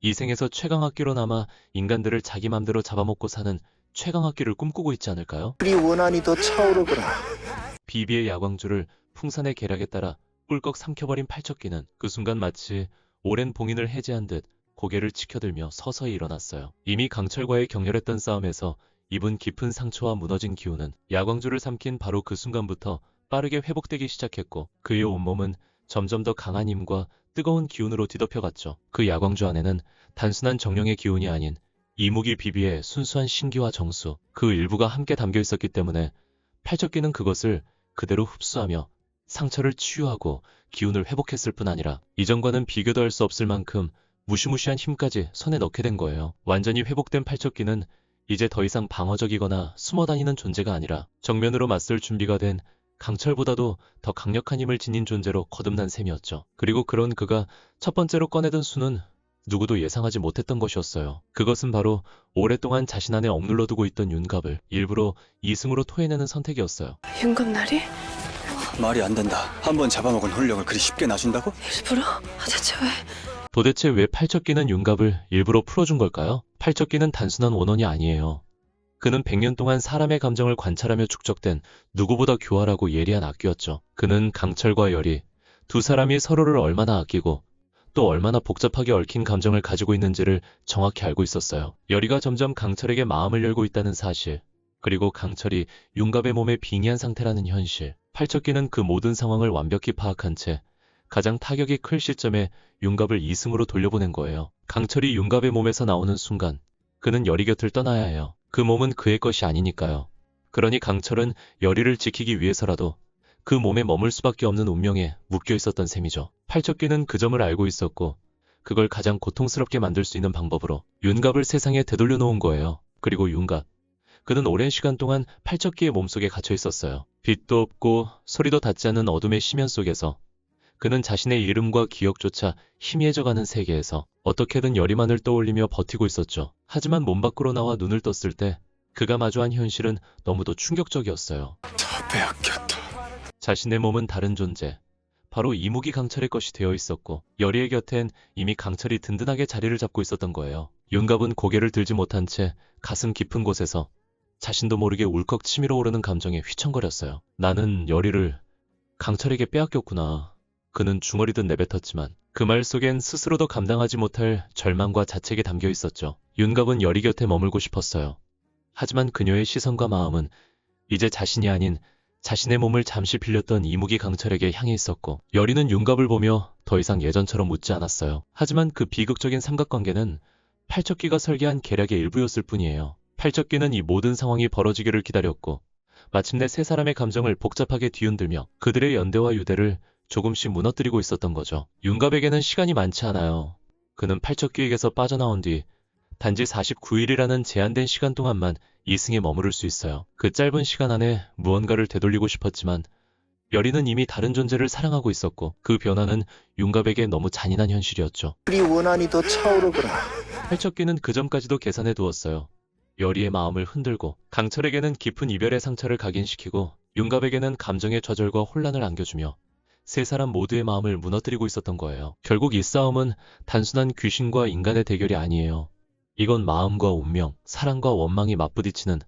이 생에서 최강학기로 남아 인간들을 자기 맘대로 잡아먹고 사는 최강학기를 꿈꾸고 있지 않을까요? 우리 원한이 더 차오르거라. 비비의 야광줄을 풍산의 계략에 따라 꿀꺽 삼켜버린 팔척기는 그 순간 마치 오랜 봉인을 해제한 듯 고개를 치켜들며 서서히 일어났어요. 이미 강철과의 격렬했던 싸움에서 입은 깊은 상처와 무너진 기운은 야광줄을 삼킨 바로 그 순간부터 빠르게 회복되기 시작했고 그의 온몸은 점점 더 강한 힘과 뜨거운 기운으로 뒤덮여갔죠. 그 야광주 안에는 단순한 정령의 기운이 아닌 이무기 비비의 순수한 신기와 정수, 그 일부가 함께 담겨 있었기 때문에 팔척기는 그것을 그대로 흡수하며 상처를 치유하고 기운을 회복했을 뿐 아니라 이전과는 비교도 할 수 없을 만큼 무시무시한 힘까지 손에 넣게 된 거예요. 완전히 회복된 팔척기는 이제 더 이상 방어적이거나 숨어다니는 존재가 아니라 정면으로 맞설 준비가 된 강철보다도 더 강력한 힘을 지닌 존재로 거듭난 셈이었죠. 그리고 그런 그가 첫 번째로 꺼내던 수는 누구도 예상하지 못했던 것이었어요. 그것은 바로 오랫동안 자신 안에 억눌러 두고 있던 윤갑을 일부러 이승으로 토해내는 선택이었어요. 윤검날이? 말이 안 된다. 한번 잡아먹은 훈령을 그리 쉽게 놔준다고? 일부러? 대체 왜? 도대체 왜 팔척기는 윤갑을 일부러 풀어준 걸까요? 팔척기는 단순한 원혼이 아니에요. 그는 100년 동안 사람의 감정을 관찰하며 축적된 누구보다 교활하고 예리한 악귀였죠. 그는 강철과 열이 두 사람이 서로를 얼마나 아끼고 또 얼마나 복잡하게 얽힌 감정을 가지고 있는지를 정확히 알고 있었어요. 열이가 점점 강철에게 마음을 열고 있다는 사실, 그리고 강철이 윤갑의 몸에 빙의한 상태라는 현실. 팔척기는 그 모든 상황을 완벽히 파악한 채 가장 타격이 클 시점에 윤갑을 이승으로 돌려보낸 거예요. 강철이 윤갑의 몸에서 나오는 순간 그는 열이 곁을 떠나야 해요. 그 몸은 그의 것이 아니니까요. 그러니 강철은 열이를 지키기 위해서라도 그 몸에 머물 수밖에 없는 운명에 묶여 있었던 셈이죠. 팔척기는 그 점을 알고 있었고 그걸 가장 고통스럽게 만들 수 있는 방법으로 윤갑을 세상에 되돌려 놓은 거예요. 그리고 윤갑, 그는 오랜 시간 동안 팔척기의 몸속에 갇혀 있었어요. 빛도 없고 소리도 닿지 않는 어둠의 심연 속에서 그는 자신의 이름과 기억조차 희미해져가는 세계에서 어떻게든 열이만을 떠올리며 버티고 있었죠. 하지만 몸 밖으로 나와 눈을 떴을 때 그가 마주한 현실은 너무도 충격적이었어요. 다 빼앗겼다. 자신의 몸은 다른 존재, 바로 이무기 강철의 것이 되어 있었고 열이의 곁엔 이미 강철이 든든하게 자리를 잡고 있었던 거예요. 윤갑은 고개를 들지 못한 채 가슴 깊은 곳에서 자신도 모르게 울컥 치밀어 오르는 감정에 휘청거렸어요. 나는 열이를 강철에게 빼앗겼구나. 그는 중얼이듯 내뱉었지만 그 말 속엔 스스로도 감당하지 못할 절망과 자책이 담겨 있었죠. 윤갑은 열이 곁에 머물고 싶었어요. 하지만 그녀의 시선과 마음은 이제 자신이 아닌 자신의 몸을 잠시 빌렸던 이무기 강철에게 향해 있었고 열이는 윤갑을 보며 더 이상 예전처럼 웃지 않았어요. 하지만 그 비극적인 삼각관계는 팔척기가 설계한 계략의 일부였을 뿐이에요. 팔척기는 이 모든 상황이 벌어지기를 기다렸고 마침내 세 사람의 감정을 복잡하게 뒤흔들며 그들의 연대와 유대를 조금씩 무너뜨리고 있었던 거죠. 윤갑에게는 시간이 많지 않아요. 그는 팔척기에게서 빠져나온 뒤 단지 49일이라는 제한된 시간 동안만 이승에 머무를 수 있어요. 그 짧은 시간 안에 무언가를 되돌리고 싶었지만 열이는 이미 다른 존재를 사랑하고 있었고 그 변화는 윤갑에게 너무 잔인한 현실이었죠. 우리 원한이 더 차오르거라. 팔척기는 그 점까지도 계산해 두었어요. 열이의 마음을 흔들고 강철에게는 깊은 이별의 상처를 각인시키고 윤갑에게는 감정의 좌절과 혼란을 안겨주며 세 사람 모두의 마음을 무너뜨리고 있었던 거예요. 결국 이 싸움은 단순한 귀신과 인간의 대결이 아니에요. 이건 마음과 운명, 사랑과 원망이 맞부딪히는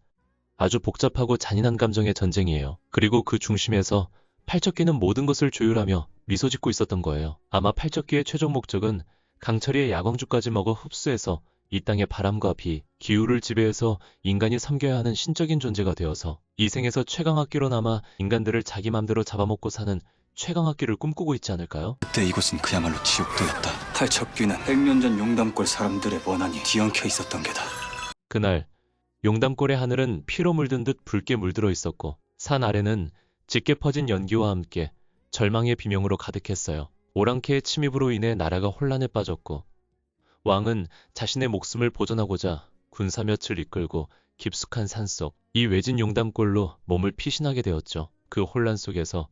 아주 복잡하고 잔인한 감정의 전쟁이에요. 그리고 그 중심에서 팔척기는 모든 것을 조율하며 미소 짓고 있었던 거예요. 아마 팔척기의 최종 목적은 강철이의 야광주까지 먹어 흡수해서 이 땅의 바람과 비, 기후를 지배해서 인간이 섬겨야 하는 신적인 존재가 되어서 이 생에서 최강학기로 남아 인간들을 자기 맘대로 잡아먹고 사는 최강학기를 꿈꾸고 있지 않을까요? 그때 이곳은 그야말로 지옥도였다. 팔척귀는 100년 전 용담골 사람들의 원한이 뒤엉켜 있었던 게다. 그날 용담골의 하늘은 피로 물든 듯 붉게 물들어 있었고 산 아래는 짙게 퍼진 연기와 함께 절망의 비명으로 가득했어요. 오랑캐의 침입으로 인해 나라가 혼란에 빠졌고 왕은 자신의 목숨을 보존하고자 군사 몇을 이끌고 깊숙한 산속 이 외진 용담골로 몸을 피신하게 되었죠. 그 혼란 속에서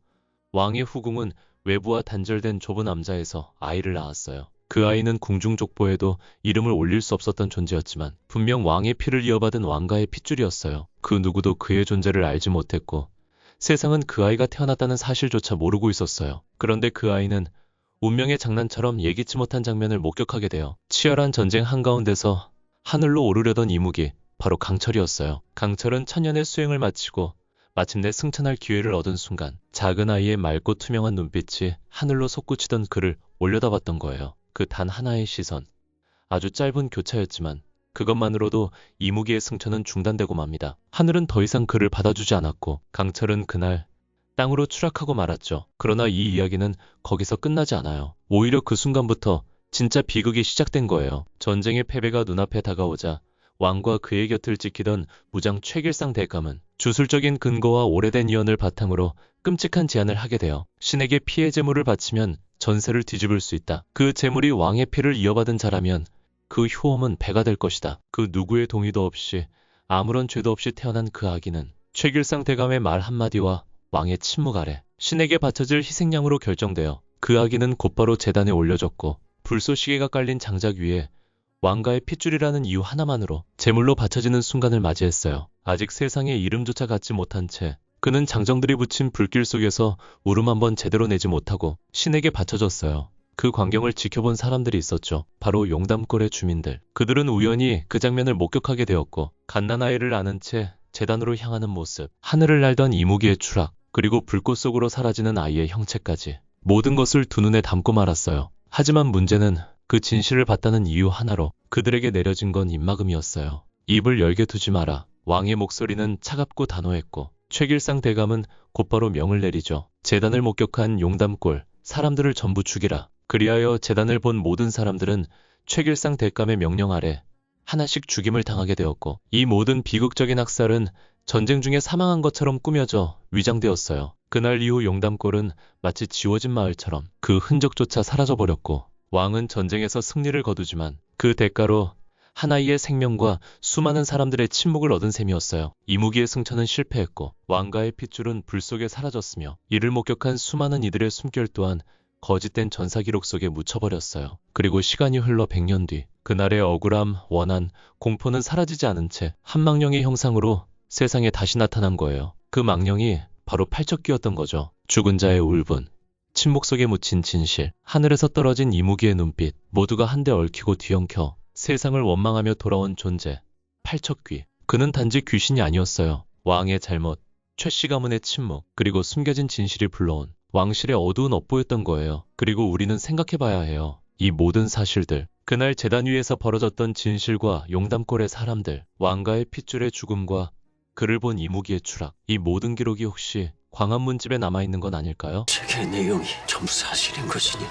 왕의 후궁은 외부와 단절된 좁은 암자에서 아이를 낳았어요. 그 아이는 궁중족보에도 이름을 올릴 수 없었던 존재였지만 분명 왕의 피를 이어받은 왕가의 핏줄이었어요. 그 누구도 그의 존재를 알지 못했고 세상은 그 아이가 태어났다는 사실조차 모르고 있었어요. 그런데 그 아이는 운명의 장난처럼 예기치 못한 장면을 목격하게 돼요. 치열한 전쟁 한가운데서 하늘로 오르려던 이무기, 바로 강철이었어요. 강철은 천년의 수행을 마치고 마침내 승천할 기회를 얻은 순간 작은 아이의 맑고 투명한 눈빛이 하늘로 솟구치던 그를 올려다봤던 거예요. 그 단 하나의 시선. 아주 짧은 교차였지만 그것만으로도 이무기의 승천은 중단되고 맙니다. 하늘은 더 이상 그를 받아주지 않았고 강철은 그날 땅으로 추락하고 말았죠. 그러나 이 이야기는 거기서 끝나지 않아요. 오히려 그 순간부터 진짜 비극이 시작된 거예요. 전쟁의 패배가 눈앞에 다가오자 왕과 그의 곁을 지키던 무장 최길상 대감은 주술적인 근거와 오래된 이연을 바탕으로 끔찍한 제안을 하게 돼요. 신에게 피해 제물을 바치면 전세를 뒤집을 수 있다. 그 제물이 왕의 피를 이어받은 자라면 그 효험은 배가 될 것이다. 그 누구의 동의도 없이 아무런 죄도 없이 태어난 그 아기는 최길상 대감의 말 한마디와 왕의 침묵 아래 신에게 바쳐질 희생양으로 결정되어 그 아기는 곧바로 제단에 올려졌고 불쏘시개가 깔린 장작 위에 왕가의 핏줄이라는 이유 하나만으로 제물로 바쳐지는 순간을 맞이했어요. 아직 세상에 이름조차 갖지 못한 채 그는 장정들이 붙인 불길 속에서 울음 한번 제대로 내지 못하고 신에게 바쳐졌어요. 그 광경을 지켜본 사람들이 있었죠. 바로 용담골의 주민들. 그들은 우연히 그 장면을 목격하게 되었고 갓난아이를 안은 채 제단으로 향하는 모습, 하늘을 날던 이무기의 추락, 그리고 불꽃 속으로 사라지는 아이의 형체까지 모든 것을 두 눈에 담고 말았어요. 하지만 문제는 그 진실을 봤다는 이유 하나로 그들에게 내려진 건 입막음이었어요. 입을 열게 두지 마라. 왕의 목소리는 차갑고 단호했고 최길상 대감은 곧바로 명을 내리죠. 제단을 목격한 용담골 사람들을 전부 죽이라. 그리하여 제단을 본 모든 사람들은 최길상 대감의 명령 아래 하나씩 죽임을 당하게 되었고 이 모든 비극적인 학살은 전쟁 중에 사망한 것처럼 꾸며져 위장되었어요. 그날 이후 용담골은 마치 지워진 마을처럼 그 흔적조차 사라져버렸고 왕은 전쟁에서 승리를 거두지만 그 대가로 한 아이의 생명과 수많은 사람들의 침묵을 얻은 셈이었어요. 이무기의 승천은 실패했고 왕가의 핏줄은 불 속에 사라졌으며 이를 목격한 수많은 이들의 숨결 또한 거짓된 전사 기록 속에 묻혀버렸어요. 그리고 시간이 흘러 100년 뒤 그날의 억울함, 원한, 공포는 사라지지 않은 채 한 망령의 형상으로 세상에 다시 나타난 거예요. 그 망령이 바로 팔척귀였던 거죠. 죽은 자의 울분, 침묵 속에 묻힌 진실, 하늘에서 떨어진 이무기의 눈빛, 모두가 한데 얽히고 뒤엉켜 세상을 원망하며 돌아온 존재, 팔척귀. 그는 단지 귀신이 아니었어요. 왕의 잘못, 최씨 가문의 침묵, 그리고 숨겨진 진실이 불러온 왕실의 어두운 업보였던 거예요. 그리고 우리는 생각해봐야 해요. 이 모든 사실들, 그날 제단 위에서 벌어졌던 진실과 용담골의 사람들, 왕가의 핏줄의 죽음과 그를 본 이무기의 추락, 이 모든 기록이 혹시 광화문집에 남아있는 건 아닐까요? 책의 내용이 전부 사실인 것이니